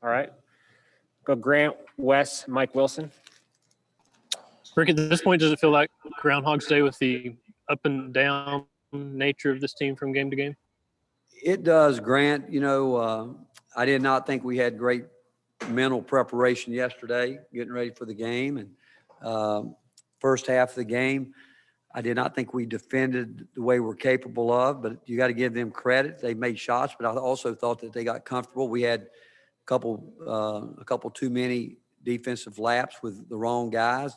All right. Go Grant, Wes, Mike Wilson. Rick, at this point, does it feel like Groundhog's Day with the up and down nature of this team from game to game? It does, Grant. I did not think we had great mental preparation yesterday, getting ready for the game. And first half of the game, I did not think we defended the way we're capable of, but you got to give them credit. They made shots, but I also thought that they got comfortable. We had a couple too many defensive laps with the wrong guys,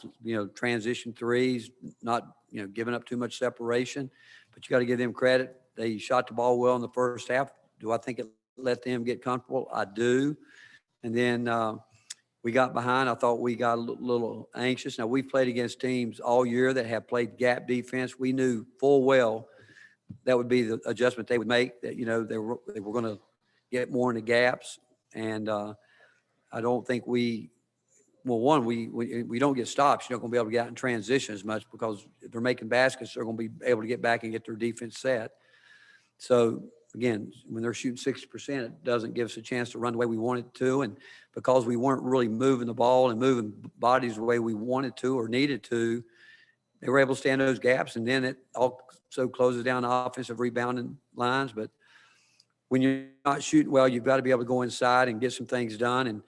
transition threes, not, giving up too much separation, but you got to give them credit. They shot the ball well in the first half. Do I think it let them get comfortable? I do. And then we got behind. I thought we got a little anxious. Now, we've played against teams all year that have played gap defense. We knew full well that would be the adjustment they would make, that, they were going to get more in the gaps. And I don't think we don't get stops. You're not going to be able to get out in transition as much, because if they're making baskets, they're going to be able to get back and get their defense set. So, again, when they're shooting 60%, it doesn't give us a chance to run the way we wanted to. And because we weren't really moving the ball and moving bodies the way we wanted to or needed to, they were able to stand those gaps. And then it also closes down the offensive rebounding lines. But when you're not shooting well, you've got to be able to go inside and get some things done. And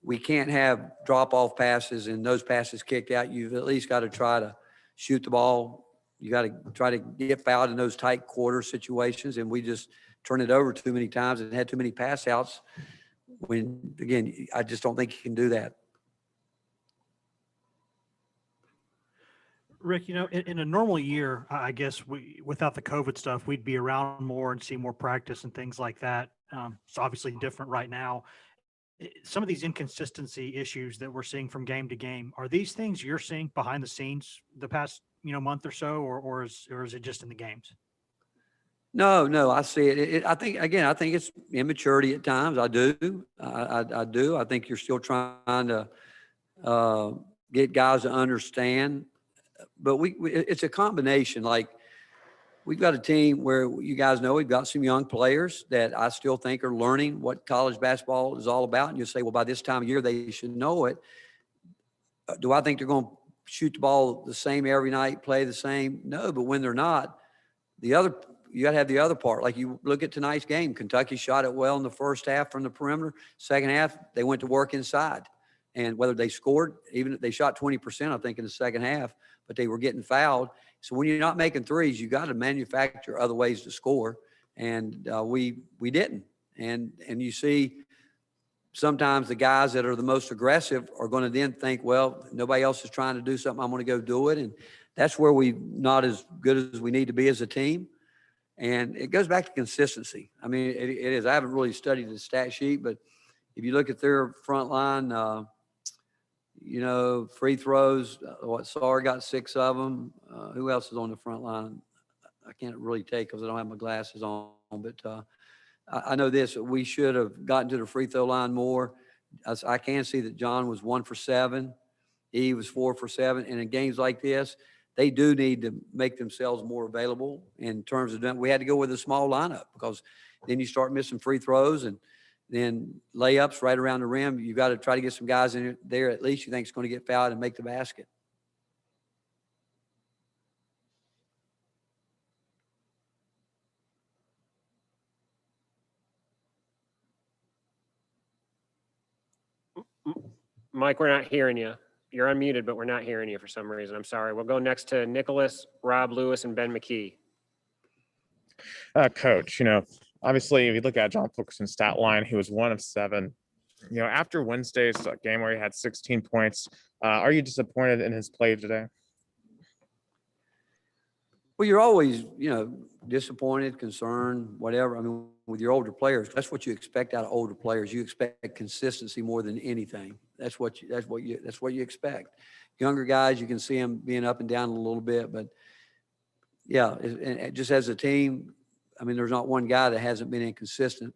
we can't have drop-off passes and those passes kicked out. You've at least got to try to shoot the ball. You got to try to get fouled in those tight quarter situations. And we just turned it over too many times and had too many pass outs when, again, I just don't think you can do that. Rick, in a normal year, I guess without the COVID stuff, we'd be around more and see more practice and things like that. It's obviously different right now. Some of these inconsistency issues that we're seeing from game to game, are these things you're seeing behind the scenes the past, month or so, or is it just in the games? No, I see it. I think it's immaturity at times. I do. I do. I think you're still trying to get guys to understand. But it's a combination. Like, we've got a team where, you guys know, we've got some young players that I still think are learning what college basketball is all about. And you say, well, by this time of year, they should know it. Do I think they're going to shoot the ball the same every night, play the same? No, but when they're not, you got to have the other part. Like, you look at tonight's game, Kentucky shot it well in the first half from the perimeter. Second half, they went to work inside. And whether they scored, even if they shot 20%, I think, in the second half, but they were getting fouled. So when you're not making threes, you got to manufacture other ways to score. And we didn't. And you see sometimes the guys that are the most aggressive are going to then think, well, nobody else is trying to do something, I'm going to go do it. And that's where we're not as good as we need to be as a team. And it goes back to consistency. I mean, it is. I haven't really studied the stat sheet, but if you look at their front line, free throws, Sarr got 6 of them. Who else is on the front line? I can't really take because I don't have my glasses on. But I know this: we should have gotten to the free throw line more. I can see that John was 1 for 7. He was 4 for 7. And in games like this, they do need to make themselves more available in terms of we had to go with a small lineup, because then you start missing free throws and then layups right around the rim. You got to try to get some guys in there at least you think is going to get fouled and make the basket. Mike, we're not hearing you. You're unmuted, but we're not hearing you for some reason. I'm sorry. We'll go next to Nicholas, Rob Lewis, and Ben McKee. Coach, obviously, if you look at John Fulkerson's stat line, he was 1 of 7. After Wednesday's game where he had 16 points, are you disappointed in his play today? Well, you're always, disappointed, concerned, whatever. I mean, with your older players, that's what you expect out of older players. You expect consistency more than anything. That's what you expect. Younger guys, you can see them being up and down a little bit, but yeah, and just as a team, I mean, there's not one guy that hasn't been inconsistent.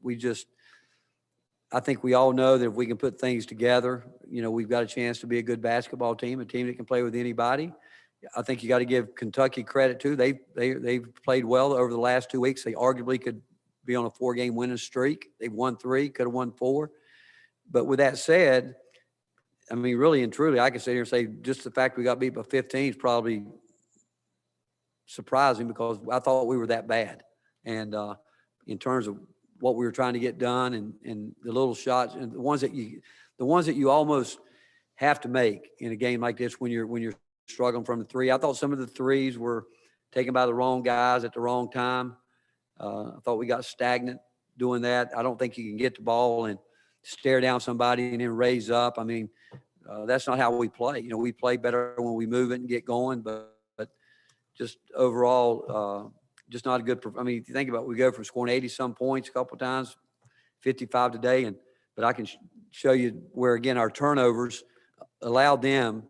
I think we all know that if we can put things together, we've got a chance to be a good basketball team, a team that can play with anybody. I think you got to give Kentucky credit too. They've played well over the last 2 weeks. They arguably could be on a 4-game winning streak. They've won 3, could have won 4. But with that said, I mean, really and truly, I can sit here and say just the fact we got beat by 15 is probably surprising because I thought we were that bad. And in terms of what we were trying to get done and the little shots and the ones that you almost have to make in a game like this when you're struggling from the three. I thought some of the threes were taken by the wrong guys at the wrong time. I thought we got stagnant doing that. I don't think you can get the ball and stare down somebody and then raise up. I mean, that's not how we play. We play better when we move it and get going, but just overall, just not a good. I mean, if you think about it, we go from scoring 80-some points a couple of times, 55 today, but I can show you where, again, our turnovers allowed them.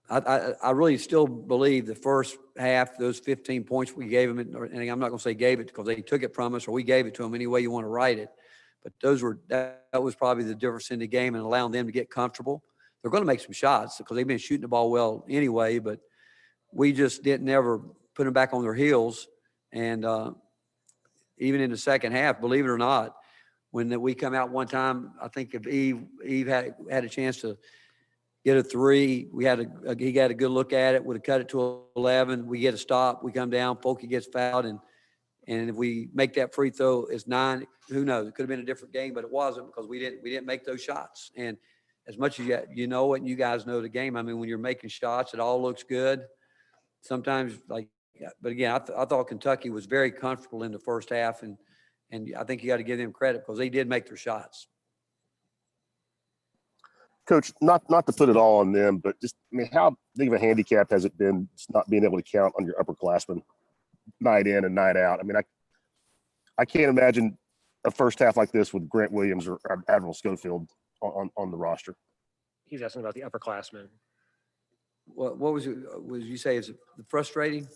I really still believe the first half, those 15 points we gave them, and I'm not going to say gave it because they took it from us or we gave it to them, any way you want to write it. But that was probably the difference in the game and allowing them to get comfortable. They're going to make some shots because they've been shooting the ball well anyway, but we just didn't ever put them back on their heels. And even in the second half, believe it or not, when we come out one time, I think if Eve had a chance to get a three, he got a good look at it, would have cut it to 11. We get a stop, we come down, Polky gets fouled, and if we make that free throw, it's 9. Who knows? It could have been a different game, but it wasn't because we didn't make those shots. And as much as you know it, and you guys know the game, I mean, when you're making shots, it all looks good. Sometimes, but again, I thought Kentucky was very comfortable in the first half, and I think you got to give them credit because they did make their shots. Coach, not to put it all on them, but just, I mean, how big of a handicap has it been just not being able to count on your upperclassmen night in and night out? I mean, I can't imagine a first half like this with Grant Williams or Admiral Schofield on the roster. He's asking about the upperclassmen. What was it? Was you say is it frustrating?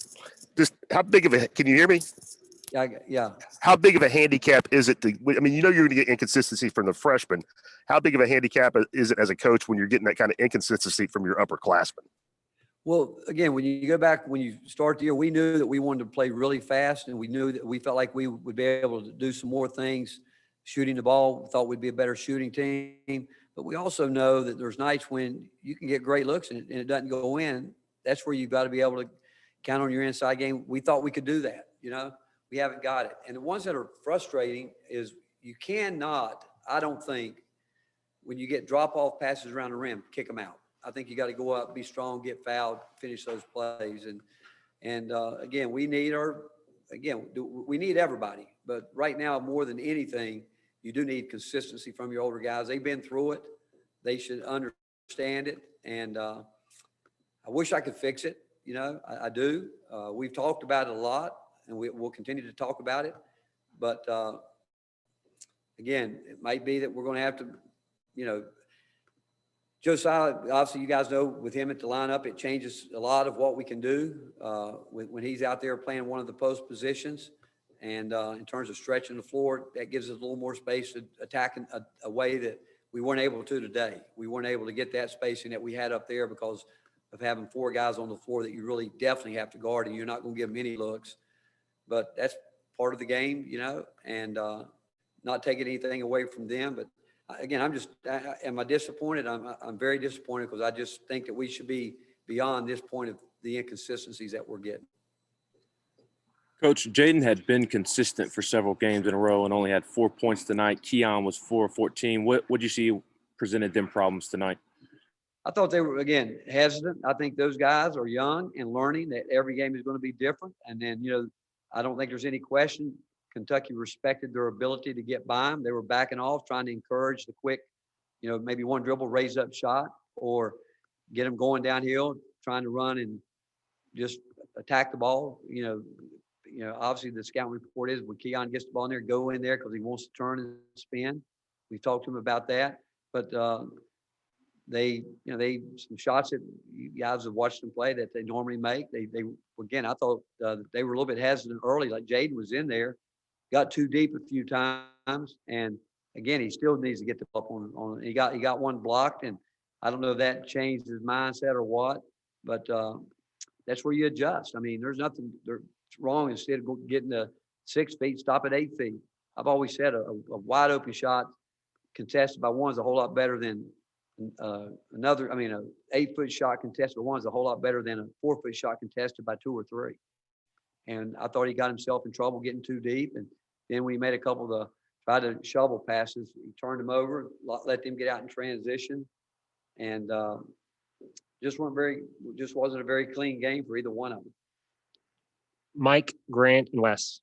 Just how big of a, can you hear me? Yeah. How big of a handicap is it I mean, you're going to get inconsistency from the freshmen. How big of a handicap is it as a coach when you're getting that kind of inconsistency from your upperclassmen? Well, again, when you go back, when you start the year, we knew that we wanted to play really fast, and we knew that we felt like we would be able to do some more things shooting the ball. We thought we'd be a better shooting team. But we also know that there's nights when you can get great looks and it doesn't go in. That's where you've got to be able to count on your inside game. We thought we could do that, We haven't got it. And the ones that are frustrating is you cannot, I don't think, when you get drop-off passes around the rim, kick them out. I think you got to go up, be strong, get fouled, finish those plays. And again, we need everybody. But right now, more than anything, you do need consistency from your older guys. They've been through it. They should understand it. And I wish I could fix it. I do. We've talked about it a lot, and we'll continue to talk about it. But again, it might be that we're going to have to, Josiah, obviously you guys know with him at the lineup, it changes a lot of what we can do when he's out there playing one of the post positions. And in terms of stretching the floor, that gives us a little more space to attack in a way that we weren't able to today. We weren't able to get that spacing that we had up there because of having 4 guys on the floor that you really definitely have to guard, and you're not going to give them any looks. But that's part of the game, and not taking anything away from them. But again, am I disappointed? I'm very disappointed because I just think that we should be beyond this point of the inconsistencies that we're getting. Coach, Jaden had been consistent for several games in a row and only had 4 points tonight. Keon was 4 of 14. What would you see presented them problems tonight? I thought they were, again, hesitant. I think those guys are young and learning that every game is going to be different. And then, I don't think there's any question Kentucky respected their ability to get by them. They were backing off, trying to encourage the quick, maybe one dribble, raise up shot, or get them going downhill, trying to run and just attack the ball. Obviously the scouting report is when Keon gets the ball in there, go in there because he wants to turn and spin. We've talked to him about that, but they some shots that you guys have watched them play that they normally make. They again, I thought they were a little bit hesitant early. Like Jaden was in there, got too deep a few times, and again, he still needs to get the ball on. He got one blocked, and I don't know if that changed his mindset or what, but that's where you adjust. I mean, there's nothing wrong instead of getting to 6 feet, stop at 8 feet. I've always said a wide open shot contested by one's a whole lot better than another. I mean, a 8-foot shot contested by one's a whole lot better than a 4-foot shot contested by 2 or 3. And I thought he got himself in trouble getting too deep. And then when he made a couple of the tried to shovel passes, he turned them over, let them get out in transition, and just wasn't a very clean game for either one of them. Mike, Grant, and Wes.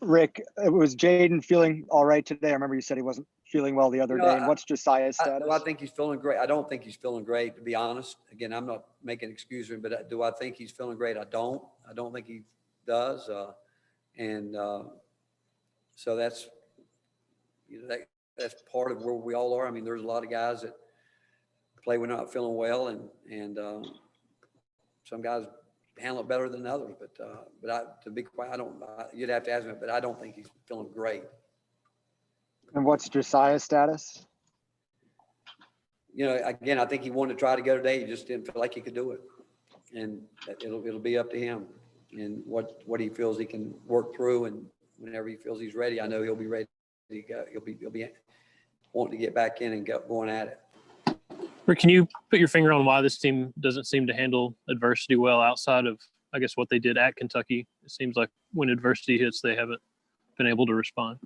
Rick, was Jaden feeling all right today? I remember you said he wasn't feeling well the other day. And what's Josiah's status? I think he's feeling great. I don't think he's feeling great, to be honest. Again, I'm not making an excuse for him, but do I think he's feeling great? I don't. I don't think he does. So that's, that's part of where we all are. I mean, there's a lot of guys that play when not feeling well, and some guys handle it better than others. But to be quiet, you'd have to ask him, but I don't think he's feeling great. And what's Josiah's status? Again, I think he wanted to try to go today. He just didn't feel like he could do it, and it'll be up to him and what he feels he can work through. And whenever he feels he's ready, I know he'll be ready to go. He'll be wanting to get back in and going at it. Rick, can you put your finger on why this team doesn't seem to handle adversity well outside of, I guess, what they did at Kentucky? It seems like when adversity hits, they haven't been able to respond.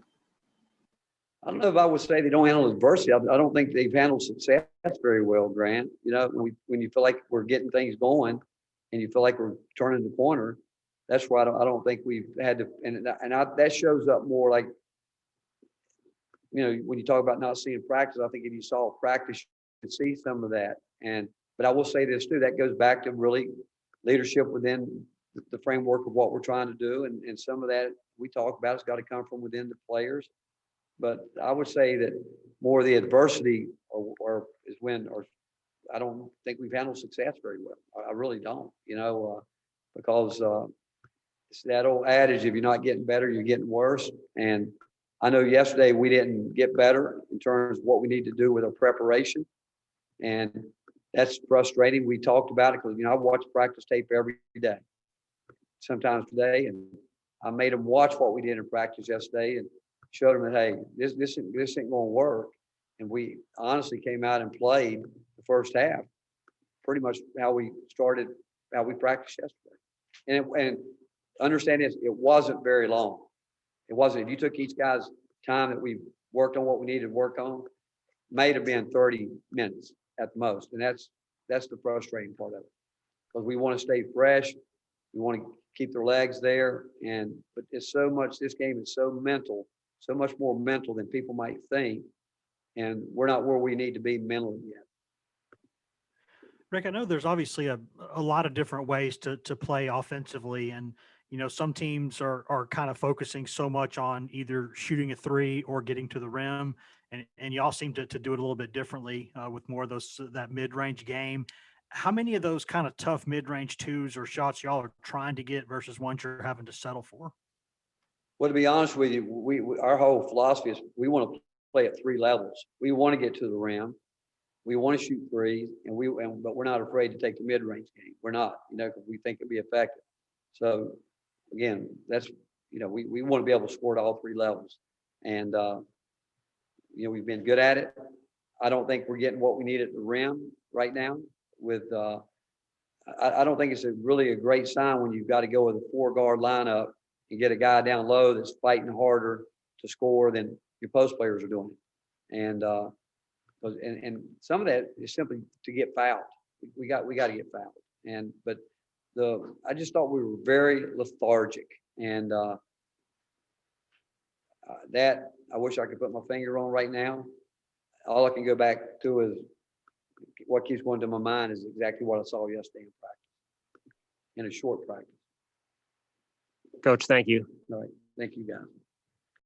I don't know if I would say they don't handle adversity. I don't think they've handled success very well, Grant. When you feel like we're getting things going and you feel like we're turning the corner, that's why I don't think we've had to. That shows up more like, when you talk about not seeing practice, I think if you saw practice, you could see some of that. But I will say this too, that goes back to really leadership within the framework of what we're trying to do. And some of that we talk about, it's got to come from within the players. But I would say that more of the adversity I don't think we've handled success very well. I really don't, because it's that old adage, if you're not getting better, you're getting worse. And I know yesterday we didn't get better in terms of what we need to do with our preparation. And that's frustrating. We talked about it because, I watch practice tape every day, sometimes today. And I made them watch what we did in practice yesterday and showed them that, hey, this ain't going to work. And we honestly came out and played the first half, pretty much how we practiced yesterday. And understand this, it wasn't very long. It wasn't. If you took each guy's time that we worked on what we needed to work on, may have been 30 minutes at the most. And that's the frustrating part of it, because we want to stay fresh. We want to keep their legs there. But it's so much, this game is so mental, so much more mental than people might think. And we're not where we need to be mentally yet. Rick, I know there's obviously a lot of different ways to play offensively. And, some teams are kind of focusing so much on either shooting a 3 or getting to the rim. And y'all seem to do it a little bit differently with more of that mid-range game. How many of those kind of tough mid-range 2s or shots y'all are trying to get versus ones you're having to settle for? Well, to be honest with you, our whole philosophy is we want to play at 3 levels. We want to get to the rim. We want to shoot 3s, but we're not afraid to take the mid-range game. We're not, because we think it'll be effective. So again, that's, we want to be able to score at all 3 levels. And, we've been good at it. I don't think we're getting what we need at the rim right now I don't think it's really a great sign when you've got to go with a 4-guard lineup and get a guy down low that's fighting harder to score than your post players are doing. And some of that is simply to get fouled. We got to get fouled. But I just thought we were very lethargic, and that I wish I could put my finger on right now. All I can go back to is what keeps going to my mind is exactly what I saw yesterday in practice, in a short practice. Coach, thank you. All right. Thank you, guys.